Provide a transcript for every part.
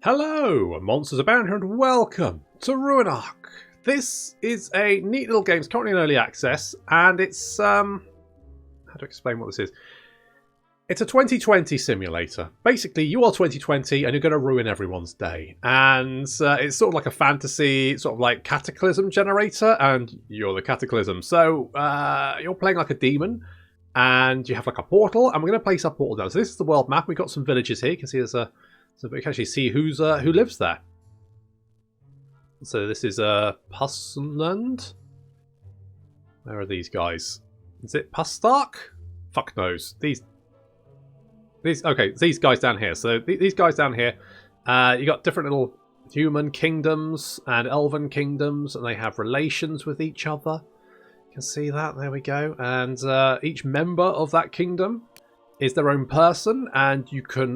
Hello, Monsters Abound here, and welcome to Ruinarch. This is a neat little game. It's currently in early access, and it's how to explain what this is. It's a 2020 simulator. Basically, you are 2020, and you're going to ruin everyone's day. And it's sort of like a fantasy, sort of like cataclysm generator, and you're the cataclysm. So you're playing like a demon, and you have like a portal, and we're going to place our portal down. So this is the world map. We've got some villages here. You can see there's a. So we can actually see who lives there. So this is Pusland. Where are these guys? Is it Pustark? Fuck knows. These guys down here. So these guys down here, you got different little human kingdoms and elven kingdoms, and they have relations with each other. You can see that. There we go. And each member of that kingdom is their own person, and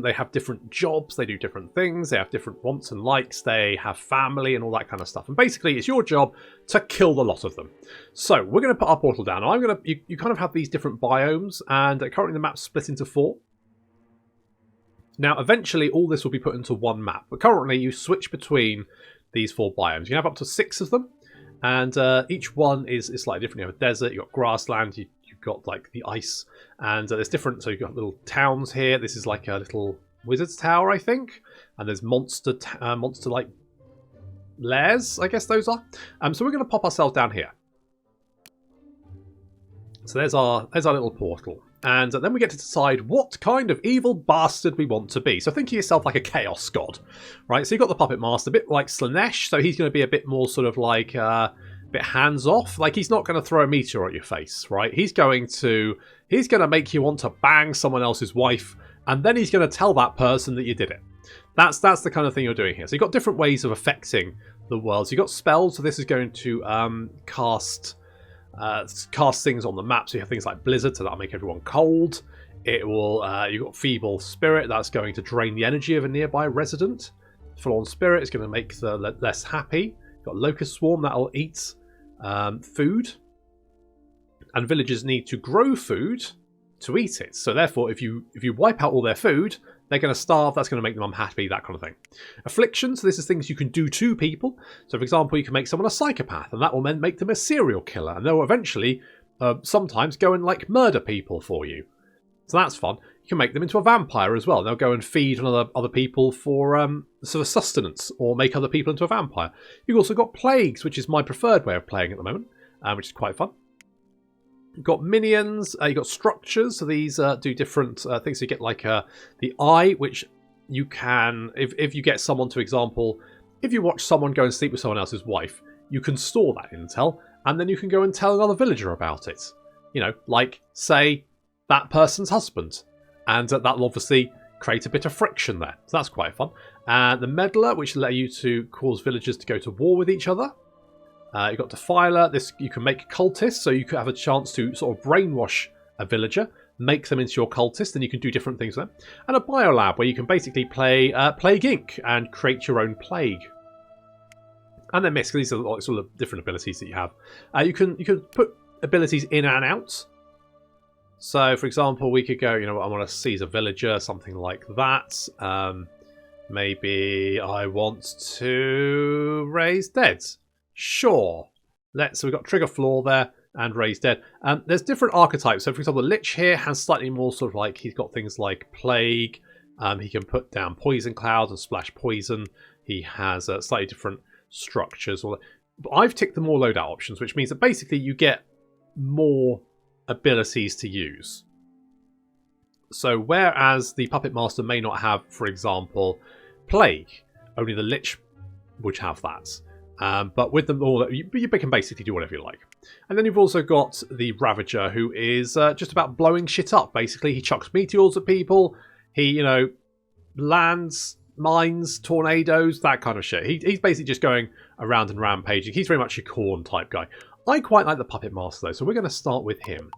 they have different jobs, they do different things, they have different wants and likes, they have family and all that kind of stuff. And basically it's your job to kill the lot of them. So we're going to put our portal down. You kind of have these different biomes, and currently the map's split into 4. Now eventually all this will be put into one map, but currently you switch between these 4 biomes. You can have up to 6 of them, and each one is slightly different. You have a desert, you've got grassland, you've got like the ice, and there's different, so you've got little towns here. This is like a little wizard's tower, I think, and there's monster like lairs, I guess those are. So we're going to pop ourselves down here. So there's our little portal, and then we get to decide what kind of evil bastard we want to be. So think of yourself like a chaos god, right? So you've got the puppet master, a bit like Slanesh, so he's going to be a bit more sort of like bit hands off. Like, he's not going to throw a meteor at your face, right? He's going to make you want to bang someone else's wife, and then he's going to tell that person that you did it. That's the kind of thing you're doing here. So you've got different ways of affecting the world. So you've got spells, so this is going to cast things on the map. So you have things like blizzard, so that'll make everyone cold. It will you've got feeble spirit, that's going to drain the energy of a nearby resident. Full on spirit is going to make the less happy. You've got locust swarm, that'll eat food, and villagers need to grow food to eat it. So therefore, if you wipe out all their food, they're going to starve. That's going to make them unhappy, that kind of thing. Affliction, so this is things you can do to people. So for example, you can make someone a psychopath, and that will then make them a serial killer, and they'll eventually sometimes go and like murder people for you. So that's fun. You can make them into a vampire as well. They'll go and feed on other people for sort of sustenance, or make other people into a vampire. You've also got plagues, which is my preferred way of playing at the moment, which is quite fun. You've got minions. You've got structures. So these do different things. So you get like the eye, which you can, if you get someone to example, if you watch someone go and sleep with someone else's wife, you can store that intel, and then you can go and tell another villager about it. You know, like say that person's husband. And that'll obviously create a bit of friction there. So that's quite fun. The Meddler, which allows you to cause villagers to go to war with each other. You've got Defiler. This you can make cultists, so you could have a chance to sort of brainwash a villager, make them into your cultist, and you can do different things with them. And a Biolab, where you can basically play Plague Inc. and create your own plague. And then Mist, these are like sort of different abilities that you have. You can put abilities in and out. So, for example, we could go, I want to seize a villager, something like that. Maybe I want to raise dead. Sure. So we've got trigger floor there and raise dead. There's different archetypes. So, for example, the Lich here has slightly more sort of like, he's got things like plague. He can put down poison clouds and splash poison. He has slightly different structures. But I've ticked the more loadout options, which means that basically you get more abilities to use. So whereas the Puppet Master may not have, for example, Plague, only the Lich would have that. But with them all, you can basically do whatever you like. And then you've also got the Ravager, who is just about blowing shit up. Basically, he chucks meteors at people. He, lands, mines, tornadoes, that kind of shit. He's basically just going around and rampaging. He's very much a Khorne type guy. I quite like the Puppet Master, though, so we're going to start with him.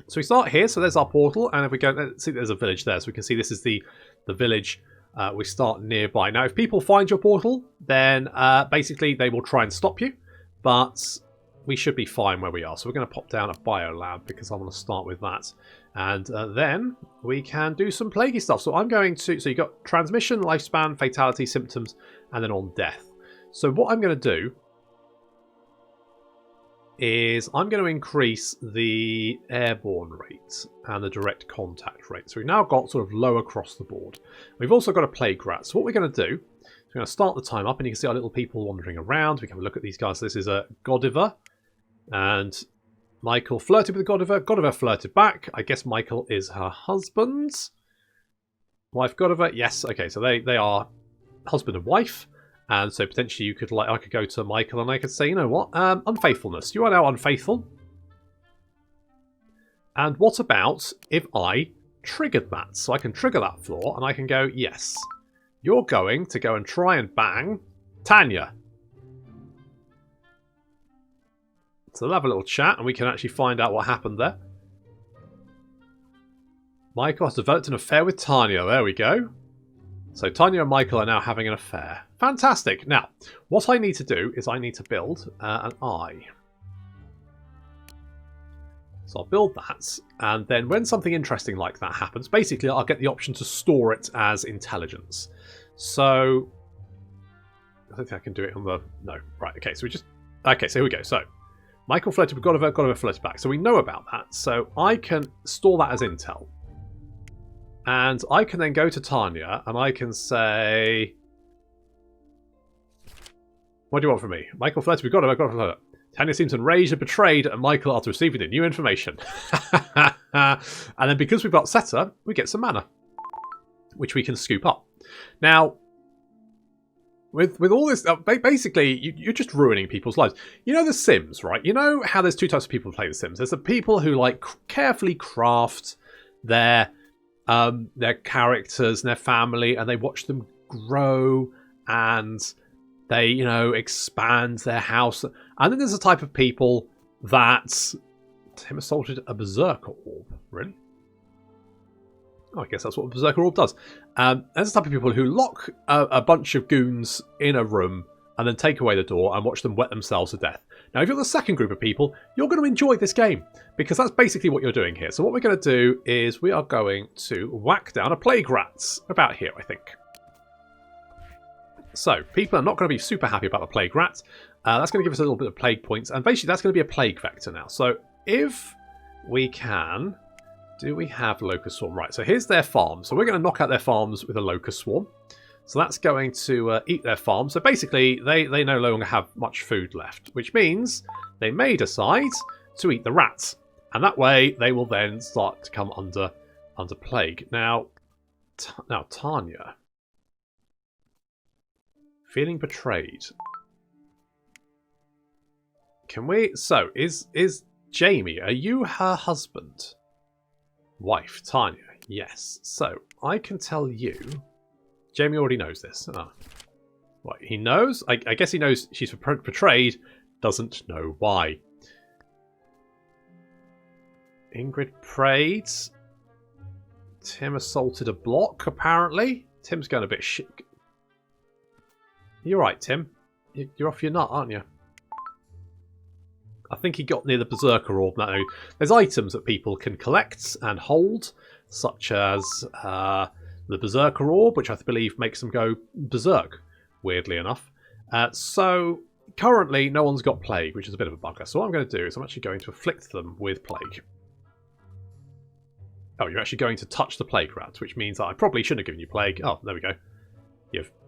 So we start here, so there's our portal, and if we go, let's see, there's a village there, so we can see this is the village we start nearby. Now, if people find your portal, then basically they will try and stop you, but we should be fine where we are. So we're going to pop down a biolab because I want to start with that. And then we can do some plaguey stuff. So I'm going to... So you've got transmission, lifespan, fatality, symptoms, and then on death. So what I'm going to do is I'm going to increase the airborne rate and the direct contact rate. So we've now got sort of low across the board. We've also got a plague rat. So what we're going to do is we're going to start the time up, and you can see our little people wandering around. We can have a look at these guys. So this is a Godiva, and Michael flirted with the Godiva. Godiva flirted back. I guess Michael is her husband. Wife Godiva, yes. Okay, so they are husband and wife. And so potentially you could, like, I could go to Michael and I could say, you know what, unfaithfulness. You are now unfaithful. And what about if I triggered that? So I can trigger that floor and I can go, yes, you're going to go and try and bang Tanya. So they'll have a little chat and we can actually find out what happened there. Michael has developed an affair with Tanya. There we go. So Tanya and Michael are now having an affair. Fantastic. Now, what I need to do is I need to build an eye. So I'll build that, and then when something interesting like that happens, basically I'll get the option to store it as intelligence. So I don't think I can do it on the... No. Right, okay, so we just... Okay, so here we go. So Michael flirted with Godiva, Godiva flirted back. So we know about that. So I can store that as intel. And I can then go to Tanya and I can say, what do you want from me? Michael flirted with Godiva, Godiva flirted. Tanya seems enraged and betrayed at Michael after receiving the new information. And then because we've got Setter, we get some mana, which we can scoop up. Now, with all this, basically, you're just ruining people's lives. You know The Sims, right? You know how there's two types of people who play The Sims. There's the people who like carefully craft their characters and their family, and they watch them grow, and they, you know, expand their house. And then there's a type of people that Tim assaulted a berserker orb. Really? Oh, I guess that's what a berserker orb does. There's a type of people who lock a bunch of goons in a room and then take away the door and watch them wet themselves to death. Now, if you're the second group of people, you're going to enjoy this game, because that's basically what you're doing here. So what we're going to do is we are going to whack down a plague rat about here, I think. So people are not going to be super happy about the plague rat. That's going to give us a little bit of plague points, and basically that's going to be a plague vector now. So if we can... Do we have locust swarm? Right, so here's their farm. So we're going to knock out their farms with a locust swarm. So that's going to eat their farm. So basically, they no longer have much food left, which means they may decide to eat the rats. And that way, they will then start to come under plague. Now Tanya. Feeling betrayed. Can we... So, is Jamie, are you her husband? Wife, Tanya. Yes. So, I can tell you... Jamie already knows this. Oh. What, he knows? I guess he knows she's betrayed. Doesn't know why. Ingrid prayed. Tim assaulted a block, apparently. Tim's going a bit shit. You're right, Tim. You're off your nut, aren't you? I think he got near the Berserker Orb now. There's items that people can collect and hold, such as the Berserker Orb, which I believe makes them go berserk, weirdly enough. So currently no one's got plague, which is a bit of a bugger. So what I'm going to do is I'm actually going to afflict them with plague. Oh, you're actually going to touch the plague rat, which means that I probably shouldn't have given you plague. Oh, there we go.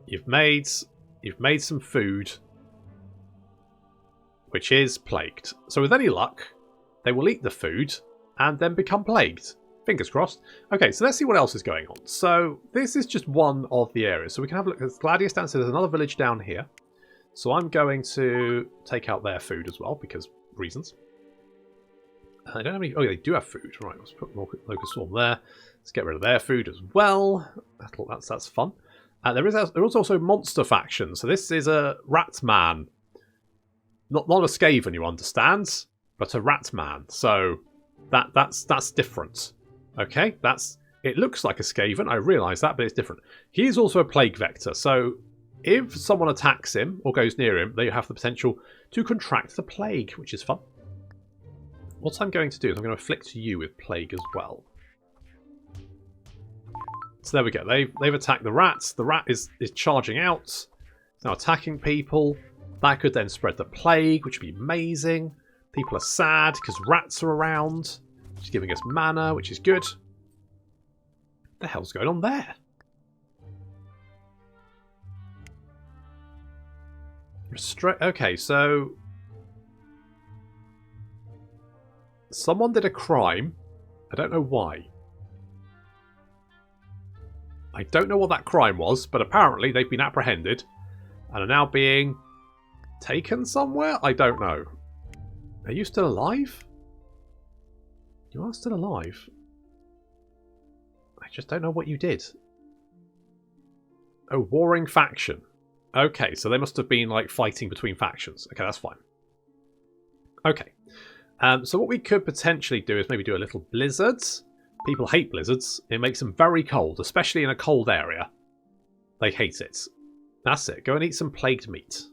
You've made some food which is plagued. So with any luck, they will eat the food and then become plagued. Fingers crossed. Okay, so let's see what else is going on. So this is just one of the areas. So we can have a look at Gladius down. So there's another village down here. So I'm going to take out their food as well, because reasons. I don't have any... Oh, they do have food. Right, let's put more locust swarm there. Let's get rid of their food as well. That's fun. There is also monster faction. So this is a rat man. Not a Skaven, you understand, but a rat man. So that's different. Okay, it looks like a Skaven. I realise that, but it's different. He is also a plague vector. So if someone attacks him or goes near him, they have the potential to contract the plague, which is fun. What I'm going to do is I'm going to afflict you with plague as well. So there we go. They've attacked the rats. The rat is charging out. It's now attacking people. That could then spread the plague, which would be amazing. People are sad because rats are around. Which is giving us mana, which is good. What the hell's going on there? Okay, so someone did a crime. I don't know why. I don't know what that crime was, but apparently they've been apprehended and are now being taken somewhere? I don't know. Are you still alive? You are still alive. I just don't know what you did. Oh, warring faction. Okay, so they must have been like fighting between factions. Okay, that's fine. Okay. So what we could potentially do is maybe do a little blizzard. People hate blizzards. It makes them very cold, especially in a cold area. They hate it. That's it. Go and eat some plagued meat.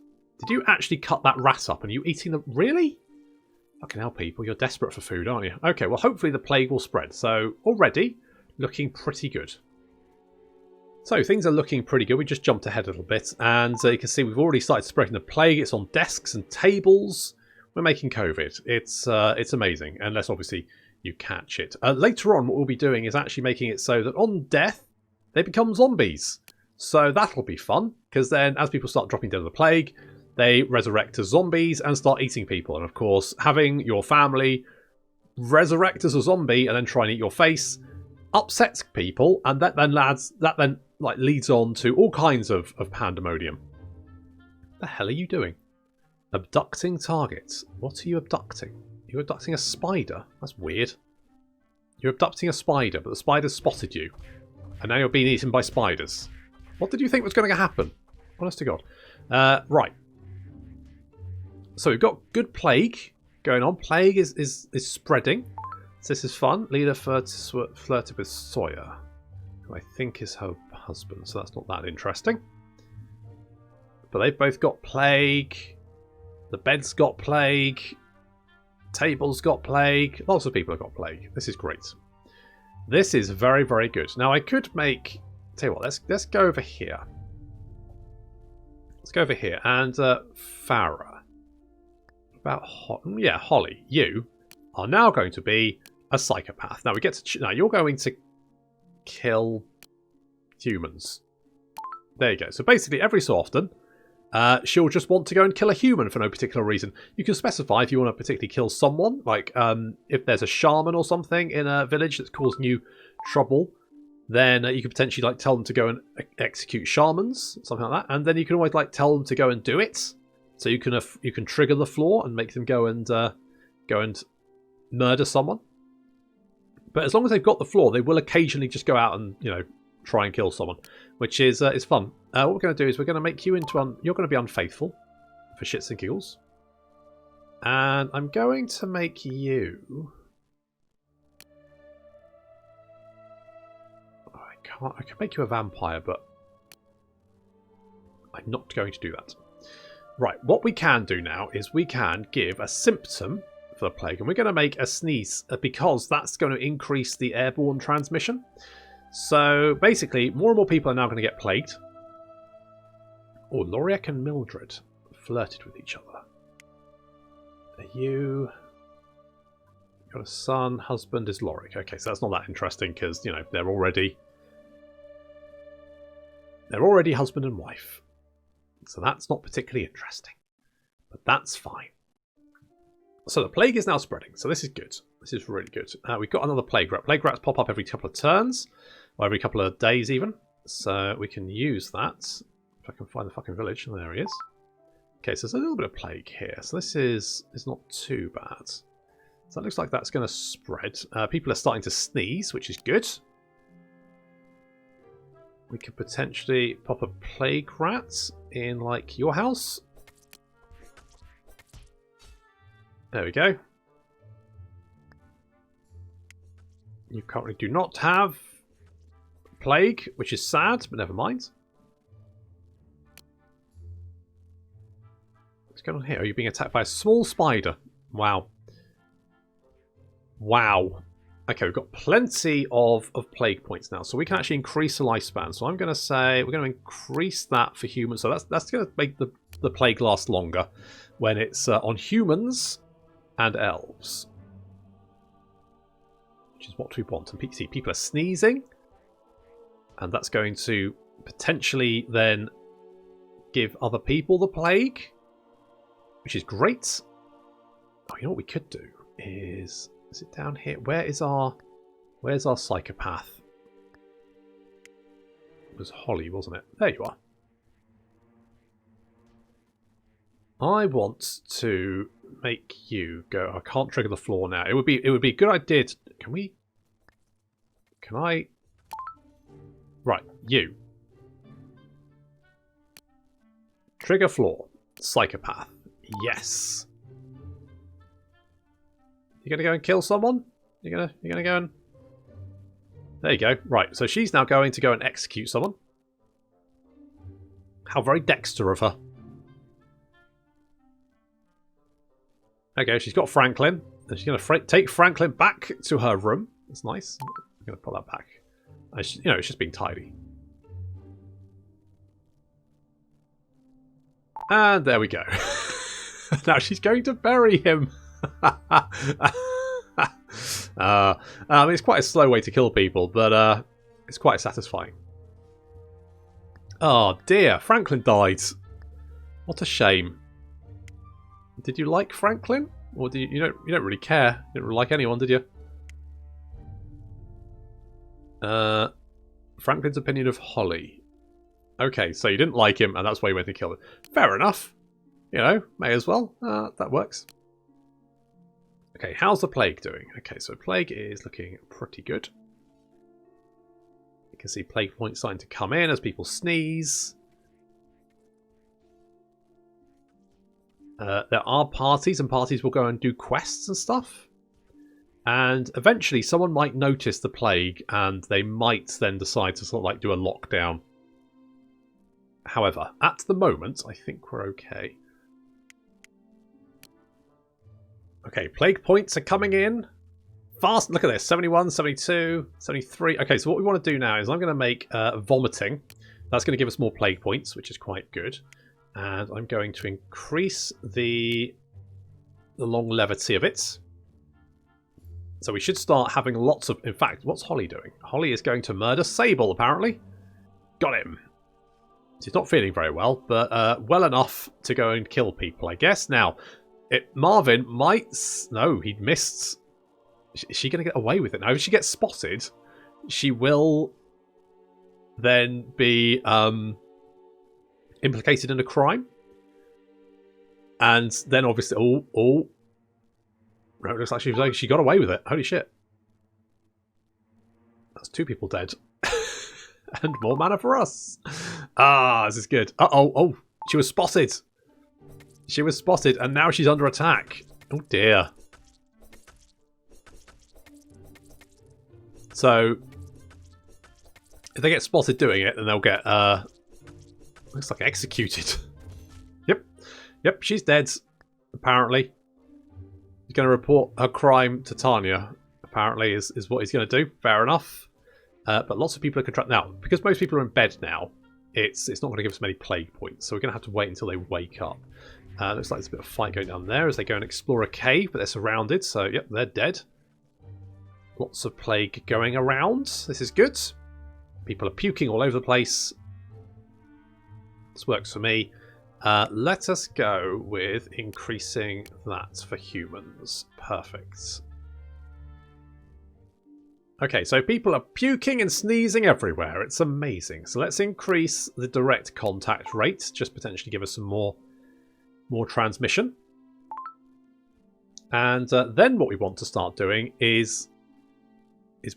Did you actually cut that rat up? And you eating them? Really? Fucking hell, people. You're desperate for food, aren't you? Okay, well, hopefully the plague will spread. So, already looking pretty good. So, things are looking pretty good. We just jumped ahead a little bit. And you can see we've already started spreading the plague. It's on desks and tables. We're making COVID. It's amazing. Unless, obviously, you catch it. Later on, what we'll be doing is actually making it so that on death, they become zombies. So, that'll be fun. Because then, as people start dropping dead of the plague, they resurrect as zombies and start eating people. And, of course, having your family resurrect as a zombie and then try and eat your face upsets people. And that then leads on to all kinds of pandemonium. The hell are you doing? Abducting targets. What are you abducting? You're abducting a spider? That's weird. You're abducting a spider, but the spider spotted you. And now you're being eaten by spiders. What did you think was going to happen? Honest to God. Right. So we've got good plague going on. Plague is spreading. So this is fun. Leader flirted with Sawyer, who I think is her husband. So that's not that interesting. But they've both got plague. The bed's got plague. Table's got plague. Lots of people have got plague. This is great. This is very, very good. Now I could make... Tell you what, let's go over here. Let's go over here. And Farah. About Holly. You are now going to be a psychopath. Now we get to... Now you're going to kill humans. There you go. So basically every so often... she'll just want to go and kill a human for no particular reason. You can specify if you want to particularly kill someone, like if there's a shaman or something in a village that's causing you trouble, then you could potentially tell them to go and execute shamans, something like that, and then you can always tell them to go and do it. So you can trigger the floor and make them go and murder someone. But as long as they've got the floor, they will occasionally just go out and try and kill someone, which is fun. What we're going to do is we're going to make you into you're going to be unfaithful for shits and giggles, and I'm going to make you. I can make you a vampire, but I'm not going to do that. Right, what we can do now is we can give a symptom for the plague, and we're going to make a sneeze because that's going to increase the airborne transmission. So basically, more and more people are now going to get plagued. Oh, Loriek and Mildred flirted with each other. Are you... Got a son, husband is Loriek. Okay, so that's not that interesting because, they're already husband and wife. So that's not particularly interesting. But that's fine. So the plague is now spreading. So this is good. This is really good. We've got another plague rat. Plague rats pop up every couple of turns. Or every couple of days even. So we can use that. If I can find the fucking village. Oh, there he is. Okay, so there's a little bit of plague here. So this is not too bad. So that looks like that's going to spread. People are starting to sneeze, which is good. We could potentially pop a plague rat in, your house. There we go. You currently do not have plague, which is sad, but never mind. What's going on here? Are you being attacked by a small spider? Wow. Wow. Okay, we've got plenty of plague points now, so we can actually increase the lifespan. So I'm going to say we're going to increase that for humans. So that's going to make the plague last longer when it's on humans and elves, which is what we want. And see, people are sneezing, and that's going to potentially then give other people the plague, which is great. Oh, you know what we could do is it down here? Where's our psychopath? It was Holly, wasn't it? There you are. I want to make you go. I can't trigger the floor now. It would be a good idea to, can I right, you trigger floor psychopath. Yes. You're gonna go and kill someone? You're gonna go and... There you go. Right, so she's now going to go and execute someone. How very Dexter of her. Okay, she's got Franklin. And she's going to take Franklin back to her room. That's nice. I'm going to put that back. You know, it's just being tidy. And there we go. Now she's going to bury him. I mean, it's quite a slow way to kill people, but it's quite satisfying. Oh dear, Franklin died. What a shame. Did you like Franklin, or do you don't really care? You didn't really like anyone, did you? Franklin's opinion of Holly. Okay, so you didn't like him, and that's why you went and killed him. Fair enough. You know, may as well. That works. Okay, how's the plague doing? Okay, so plague is looking pretty good. You can see plague points starting to come in as people sneeze. There are parties, and parties will go and do quests and stuff. And eventually someone might notice the plague, and they might then decide to sort of like do a lockdown. However, at the moment, I think we're okay. Okay, plague points are coming in. Fast, look at this, 71, 72, 73. Okay, so what we want to do now is I'm going to make vomiting. That's going to give us more plague points, which is quite good. And I'm going to increase the longevity of it. So we should start having lots of... In fact, what's Holly doing? Holly is going to murder Sable, apparently. Got him. He's not feeling very well, but well enough to go and kill people, I guess. Now, Marvin might... No, he missed... Is she going to get away with it? Now, if she gets spotted, she will then be implicated in a crime. And then obviously... Oh. No, it looks like she got away with it. Holy shit. That's 2 people dead. And more mana for us. Ah, this is good. Uh-oh. Oh, she was spotted. She was spotted, and now she's under attack. Oh, dear. So, if they get spotted doing it, then they'll get, looks like executed. Yep, she's dead, apparently. He's going to report her crime to Tanya, apparently, is what he's going to do. Fair enough. But lots of people are contracted. Now, because most people are in bed now, it's not going to give us many plague points. So we're going to have to wait until they wake up. Looks like there's a bit of a fight going down there as they go and explore a cave, but they're surrounded. So, yep, they're dead. Lots of plague going around. This is good. People are puking all over the place. This works for me. Let us go with increasing that for humans. Perfect. Okay, so people are puking and sneezing everywhere. It's amazing. So let's increase the direct contact rate. Just potentially give us some more transmission. And then what we want to start doing is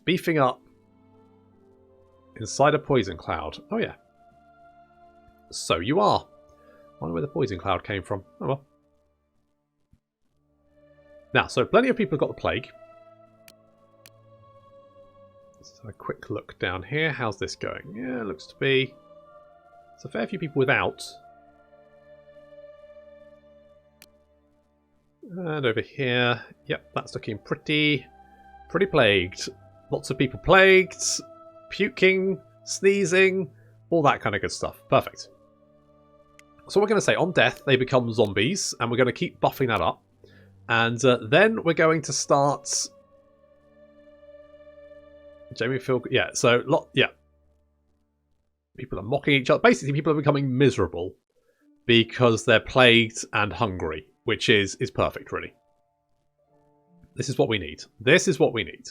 beefing up inside a poison cloud. Oh yeah. So you are. I wonder where the poison cloud came from. Oh well. Now, so plenty of people have got the plague. Let's have a quick look down here. How's this going? Yeah, it looks to be... There's a fair few people without. And over here, yep, that's looking pretty plagued. Lots of people plagued, puking, sneezing, all that kind of good stuff. Perfect. So we're going to say on death, they become zombies, and we're going to keep buffing that up. And then we're going to start... Jamie Phil... Yeah, so... Yeah. People are mocking each other. Basically, people are becoming miserable because they're plagued and hungry, which is perfect, really. This is what we need. This is what we need.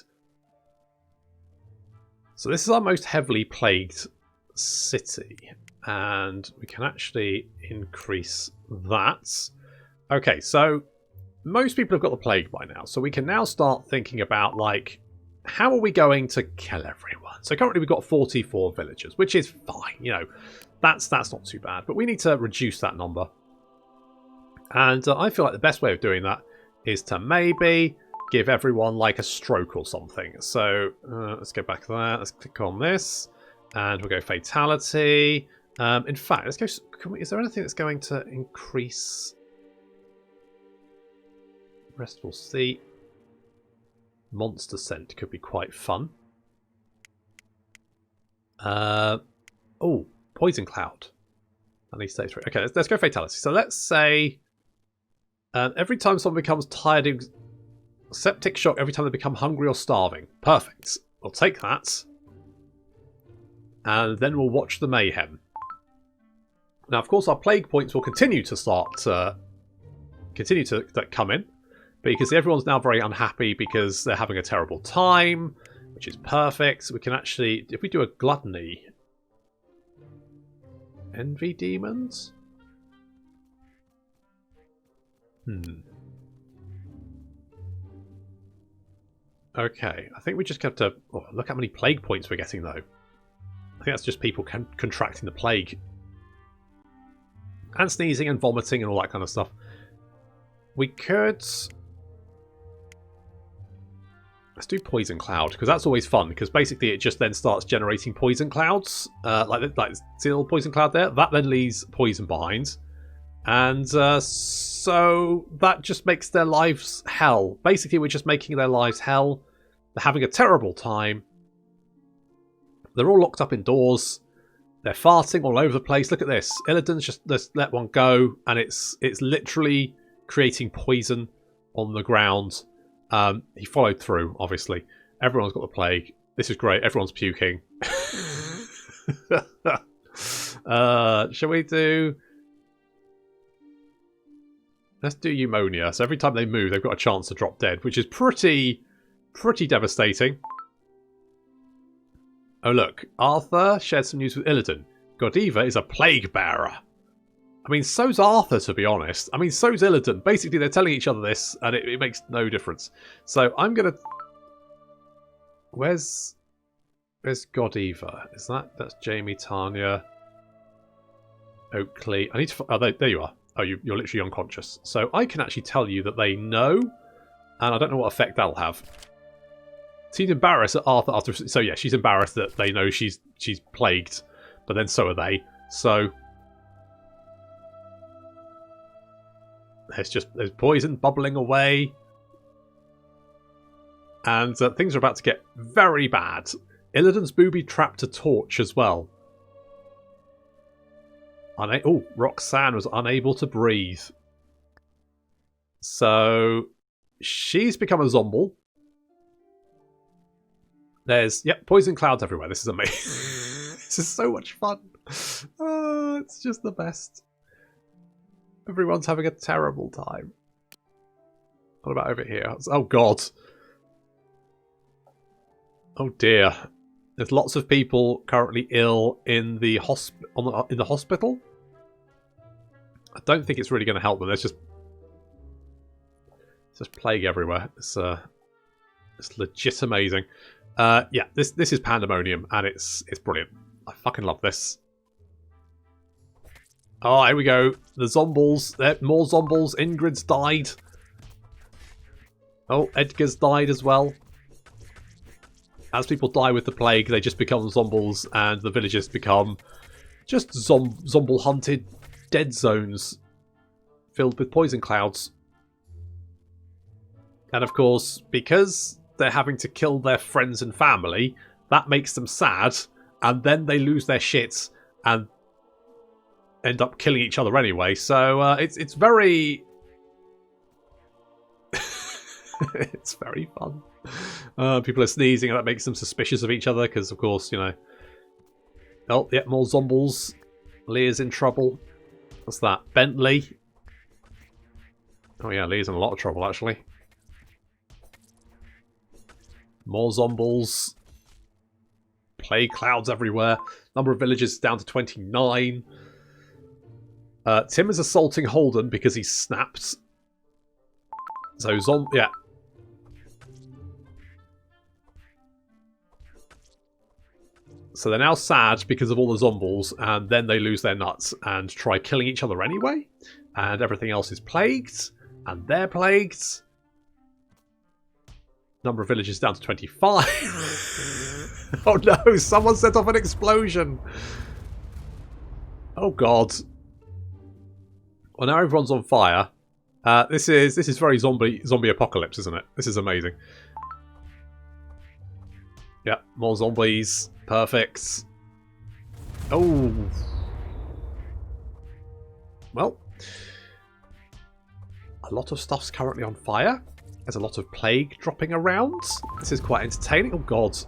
So this is our most heavily plagued city. And we can actually increase that. Okay, so most people have got the plague by now. So we can now start thinking about, like, how are we going to kill everyone? So currently we've got 44 villagers, which is fine. You know, that's not too bad. But we need to reduce that number. And I feel like the best way of doing that is to maybe give everyone, like, a stroke or something. So let's go back there. Let's click on this. And we'll go fatality. In fact, let's go... Is there anything that's going to increase... Restful Sea? Monster Scent could be quite fun. Oh, Poison Cloud. That needs to stay through. Okay, let's go Fatality. So let's say every time someone becomes tired, septic shock every time they become hungry or starving. Perfect. We'll take that. And then we'll watch the mayhem. Now, of course, our plague points will continue to come in. Because everyone's now very unhappy because they're having a terrible time, which is perfect. We can actually, if we do a gluttony, envy demons? Okay, I think we just have to... Oh, look how many plague points we're getting, though. I think that's just people contracting the plague. And sneezing and vomiting and all that kind of stuff. We could... Let's do Poison Cloud, because that's always fun, because basically it just then starts generating poison clouds. Like see the little poison cloud there? That then leaves poison behind. And so that just makes their lives hell. Basically, we're just making their lives hell. They're having a terrible time. They're all locked up indoors. They're farting all over the place. Look at this. Illidan's just let one go, and it's literally creating poison on the ground. He followed through, obviously. Everyone's got the plague. This is great. Everyone's puking. Shall we do... Let's do pneumonia. So every time they move, they've got a chance to drop dead, which is pretty devastating. Oh, look. Arthur shared some news with Illidan. Godiva is a plague bearer. I mean, so's Arthur, to be honest. I mean, so's Illidan. Basically, they're telling each other this, and it makes no difference. So I'm going to... Where's Godiva? Is that's Jamie, Tanya, Oakley. I need to... Oh, there you are. Oh, you're literally unconscious. So I can actually tell you that they know, and I don't know what effect that'll have. She's embarrassed that Arthur... So yeah, she's embarrassed that they know she's plagued, but then so are they. So... There's poison bubbling away. And things are about to get very bad. Illidan's booby-trapped a torch as well. Oh, Roxanne was unable to breathe. So, she's become a zomble. There's, poison clouds everywhere. This is amazing. This is so much fun. Oh, it's just the best. Everyone's having a terrible time. What about over here? Oh, God. Oh, dear. There's lots of people currently ill in the hospital. I don't think it's really going to help them. There's just plague everywhere. It's legit amazing. Yeah, this is pandemonium, and it's brilliant. I fucking love this. Oh, here we go. The zombles. More zombles. Ingrid's died. Oh, Edgar's died as well. As people die with the plague, they just become zombles, and the villages become just zomble-hunted dead zones filled with poison clouds. And of course, because they're having to kill their friends and family, that makes them sad, and then they lose their shit and end up killing each other anyway. So it's very... it's very fun. People are sneezing, and that makes them suspicious of each other, because of course, you know... Oh, yeah, more zombles. Leah's in trouble. What's that? Bentley. Oh yeah, Leah's in a lot of trouble, actually. More zombles. Plague clouds everywhere. Number of villages down to 29. Tim is assaulting Holden because he's snapped. So, yeah. So they're now sad because of all the zombles, and then they lose their nuts and try killing each other anyway. And everything else is plagued, and they're plagued. Number of villages down to 25. Oh no, someone set off an explosion. Oh god. Well, now everyone's on fire. This is very zombie apocalypse, isn't it? This is amazing. Yeah, more zombies. Perfect. Oh. Well. A lot of stuff's currently on fire. There's a lot of plague dropping around. This is quite entertaining. Oh god.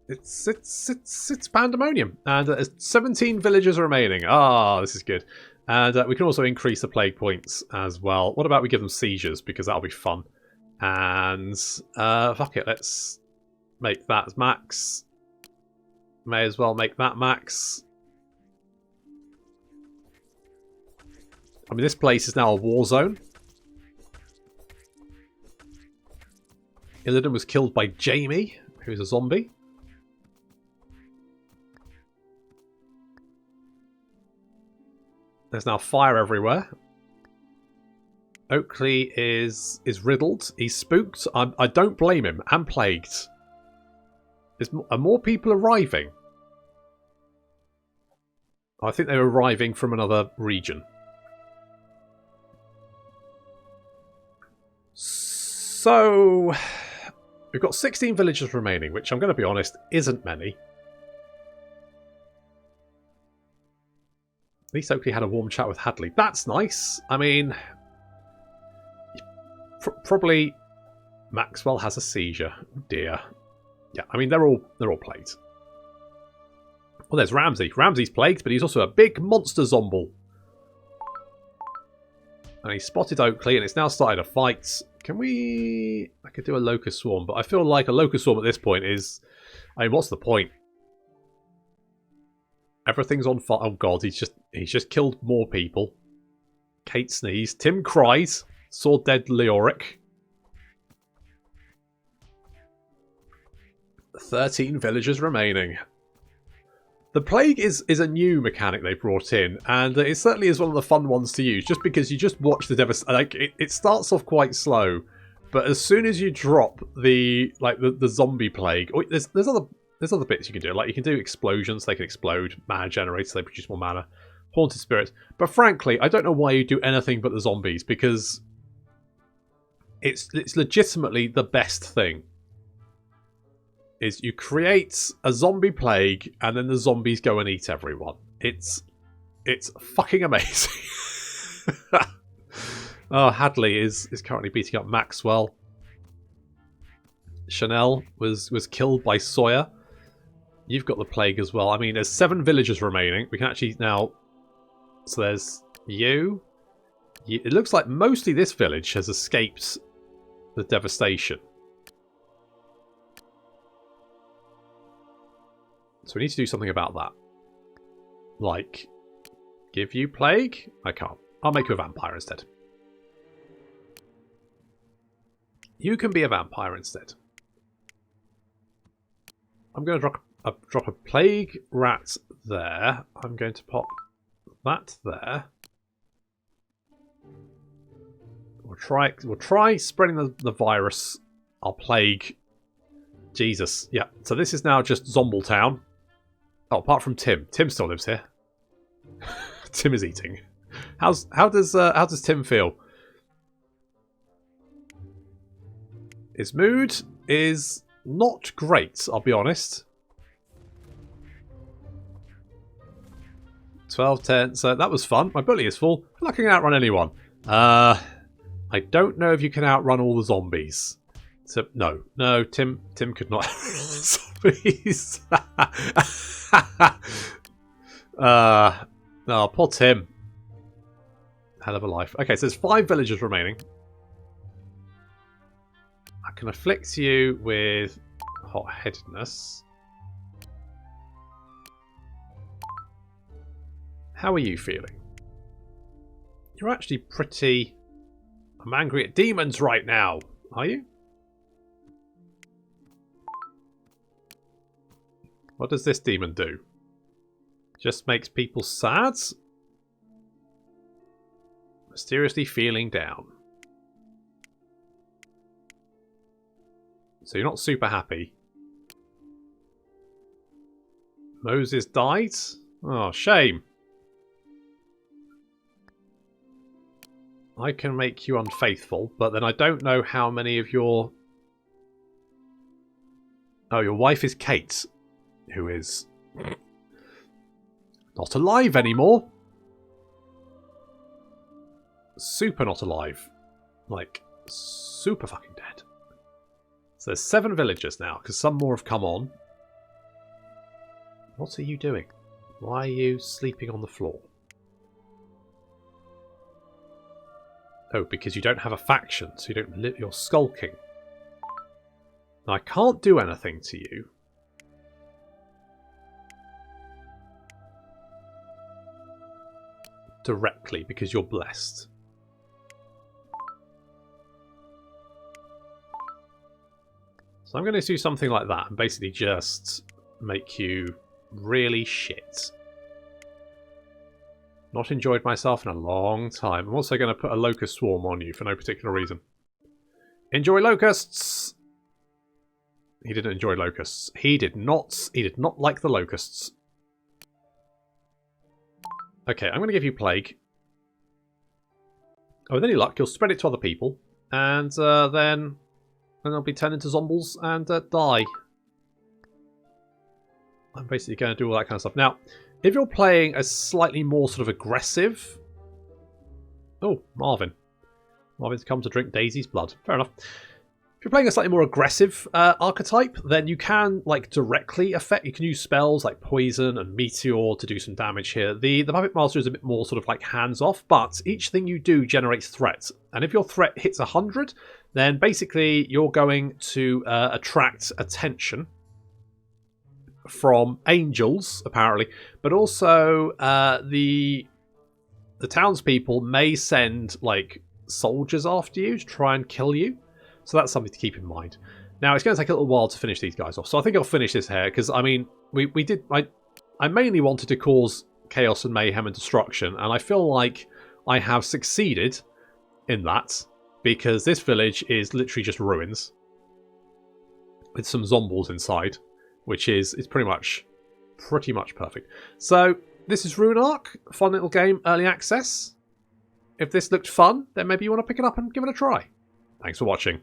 It's pandemonium. And there's 17 villagers remaining. Ah, this is good. And we can also increase the plague points as well. What about we give them seizures, because that'll be fun. And fuck it, let's make that max. May as well make that max. I mean, this place is now a war zone. Illidan was killed by Jamie, who's a zombie. There's now fire everywhere. Oakley is riddled. He's spooked. I don't blame him. And plagued. Are more people arriving? I think they're arriving from another region. So, we've got 16 villagers remaining, which I'm going to be honest, isn't many. At least Oakley had a warm chat with Hadley. That's nice. I mean, probably Maxwell has a seizure. Oh dear. Yeah, I mean they're all plagued. Well, there's Ramsey. Ramsey's plagued, but he's also a big monster zomble. And he spotted Oakley, and it's now started a fight. Can we... I could do a locust swarm, but I feel like a locust swarm at this point is... I mean, what's the point? Everything's on fire. Oh god, he's just killed more people. Kate sneezed. Tim cries. Saw dead Leoric. 13 villagers remaining. The plague is a new mechanic they brought in, and it certainly is one of the fun ones to use, just because you just watch the devastation. Like it starts off quite slow, but as soon as you drop the zombie plague, there's other bits you can do. Like you can do explosions; they can explode. Mana generators, they produce more mana. Haunted spirits, but frankly, I don't know why you do anything but the zombies, because it's legitimately the best thing. Is you create a zombie plague and then the zombies go and eat everyone. It's fucking amazing. Oh, Hadley is currently beating up Maxwell. Chanel was killed by Sawyer. You've got the plague as well. I mean, there's 7 villagers remaining. We can actually now... So there's you. It looks like mostly this village has escaped the devastation. So we need to do something about that. Like, give you plague? I can't. I'll make you a vampire instead. You can be a vampire instead. I'm going to drop a plague rat there. I'm going to pop that there. We'll try spreading the virus. Our plague. Jesus. Yeah. So this is now just Zomble Town. Oh, apart from Tim. Tim still lives here. Tim is eating. How does Tim feel? His mood is not great, I'll be honest. 12, 10, so that was fun. My bully is full. I feel like I can outrun anyone. I don't know if you can outrun all the zombies. So, no, Tim could not outrun all the zombies. Oh, poor Tim. Hell of a life. Okay, so there's 5 villagers remaining. I can afflict you with hot-headedness. How are you feeling? You're actually pretty... I'm angry at demons right now. Are you? What does this demon do? Just makes people sad? Mysteriously feeling down. So you're not super happy. Moses died? Oh, shame. I can make you unfaithful, but then I don't know how many of your... Oh, your wife is Kate, who is not alive anymore. Super not alive. Like, super fucking dead. So there's 7 villagers now, because some more have come on. What are you doing? Why are you sleeping on the floor? Oh, because you don't have a faction, so you don't you're skulking. Now, I can't do anything to you. Directly, because you're blessed. So I'm going to do something like that and basically just make you really shit. Not enjoyed myself in a long time. I'm also going to put a locust swarm on you for no particular reason. Enjoy locusts! He didn't enjoy locusts. He did not like the locusts. Okay, I'm going to give you plague. Oh, with any luck, you'll spread it to other people. And then they'll be turned into zombles and die. I'm basically going to do all that kind of stuff. Now, if you're playing a slightly more sort of aggressive... Oh, Marvin. Marvin's come to drink Daisy's blood. Fair enough. If you're playing a slightly more aggressive archetype, then you can like directly affect... You can use spells like Poison and Meteor to do some damage here. The Puppet Master is a bit more sort of like hands-off, but each thing you do generates threat. And if your threat hits 100, then basically you're going to attract attention from angels, apparently, but also the townspeople may send like soldiers after you to try and kill you. So that's something to keep in mind. Now it's going to take a little while to finish these guys off, so I think I'll finish this here because I mean I mainly wanted to cause chaos and mayhem and destruction, and I feel like I have succeeded in that because this village is literally just ruins with some zombles inside, which is pretty much perfect. So this is Ruinarch, fun little game, early access. If this looked fun, then maybe you want to pick it up and give it a try. Thanks for watching.